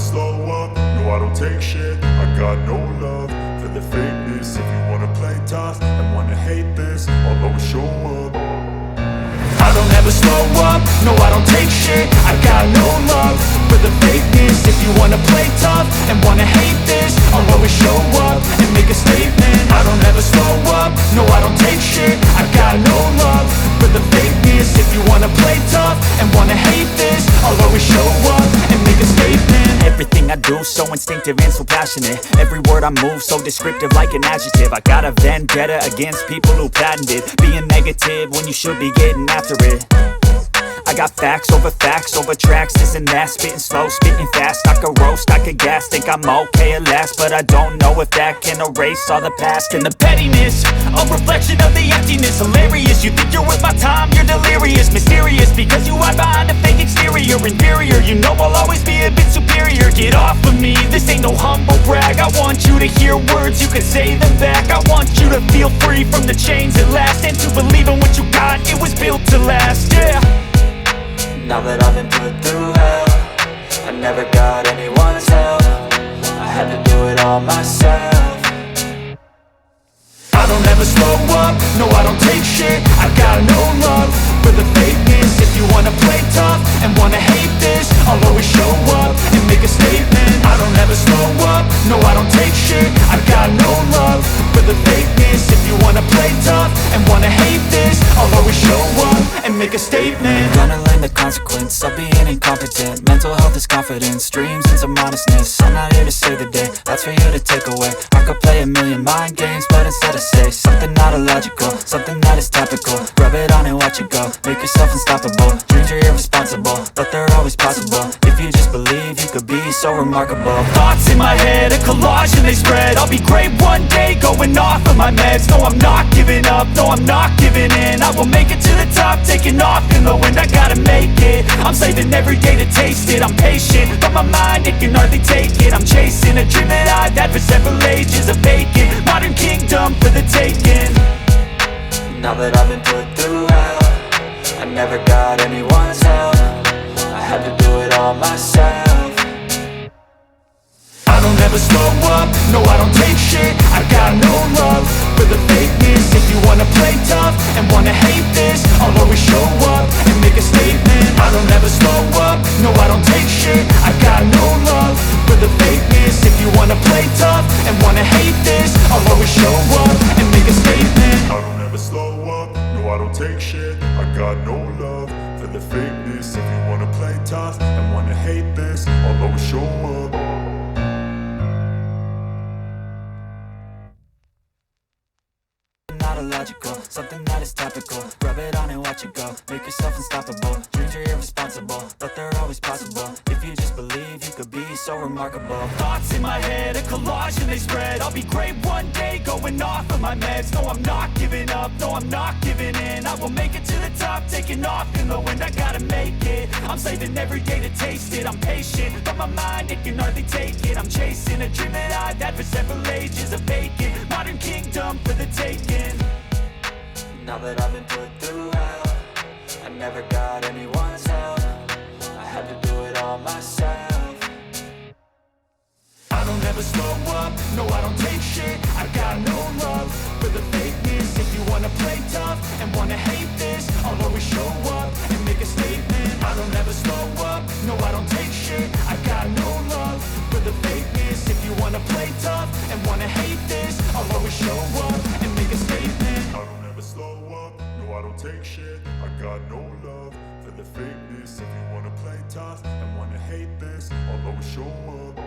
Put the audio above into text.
slow up, no I don't take shit. I got no love for the fakeness. If you wanna play tough and wanna hate this, I'll always show up. I don't ever slow up, no I don't take shit. I got no love for the fakeness. If you wanna play tough and wanna hate this, I'll always show up and make a statement. I don't ever slow up, no I don't take shit. I got no love for the fakeness. If you wanna play tough and wanna hate this, I'll always show up and make a statement. Everything I do so instinctive and so passionate. Every word I move so descriptive like an adjective. I got a vendetta against people who patented being negative when you should be getting after it. I got facts over tracks, this and that. Spitting slow, spitting fast, I could roast, I could gas. Think I'm okay at last, but I don't know if that can erase all the past. And the pettiness, a reflection of the emptiness. Hilarious, you think you're worth my time, you're delirious. Mysterious, because you hide behind a fake exterior. Inferior, you know I'll always be a bit superior. Get off of me, this ain't no humble brag. I want you to hear words, you can say them back. I want you to feel free from the chains at last, and to believe in what you got, it was built to last, yeah. Now that I've been put through hell, I never got anyone's help. I had to do it all myself. I don't ever slow up, no I don't take shit. I got no love for the fakeness. If you wanna play tough and wanna hate this, I'll always show up and make a statement. I don't ever slow up, no I don't take shit. I got no love for the fakeness. If you wanna play tough and wanna hate this, I'll always show up and make a statement. Gonna learn the consequence of being incompetent. Mental health is confidence, dreams and some honestness. I'm not here to save the day, that's for you to take away. I could play a million mind games, but instead I say something not illogical, something that is topical. Rub it on and watch it go, make yourself unstoppable. Dreams are irresponsible, but they're always possible. If you just believe, you could be so remarkable. Thoughts in my head, a collage and they spread. I'll be great one day, going off of my meds. No, I'm not giving up, no, I'm not giving in. I will make it to the top, taking off in the wind. I gotta make it, I'm saving every day to taste it. I'm patient, but my mind, it can hardly take it. I'm chasing a dream that I've had for several ages. A vacant, modern kingdom for the taking. Now that I've been put through hell, I never got anyone's help. I had to do it all myself. I don't ever slow up, no I don't take shit. I got no love for the fakeness. If you wanna play tough and wanna hate this, I'll always show up and make a statement. I don't ever slow up, no I don't take shit. I got no love for the fakeness. If you wanna play tough and wanna hate this, I'll always show up and make a statement. I don't ever slow up, no I don't take shit. I got no love for the fakeness. If you wanna play tough and wanna hate this, I'll always show up. Not illogical, something that is topical. Rub it on and watch it go, make yourself unstoppable. Dreams are irresponsible, but they're always possible. If you just believe, you could be so remarkable. Thoughts in my head, a collage and they spread. I'll be great one day, going off of my meds. No, I'm not giving up, no, I'm not giving in. I will make it to the top, taking off in the wind. I gotta make it, I'm saving every day to taste it. I'm patient, but my mind, it can hardly take it. I'm chasing a dream that I've had for several ages. A vacant, modern kingdom for the taking. Now that I've been put through hell, I never got anyone's help. I had to do it all myself. I don't ever slow up, no I don't take shit. I got no love for the fakeness. If you wanna play tough and wanna hate this, I'll always show up and make a statement. I don't ever slow up, no I don't take shit. I got no love for the fakeness. If you wanna play tough and wanna hate this, I'll always show up and make a statement. I don't ever slow up, no I don't take shit. I got no love for the fakeness. If you wanna play tough and wanna hate this, I'll always show up.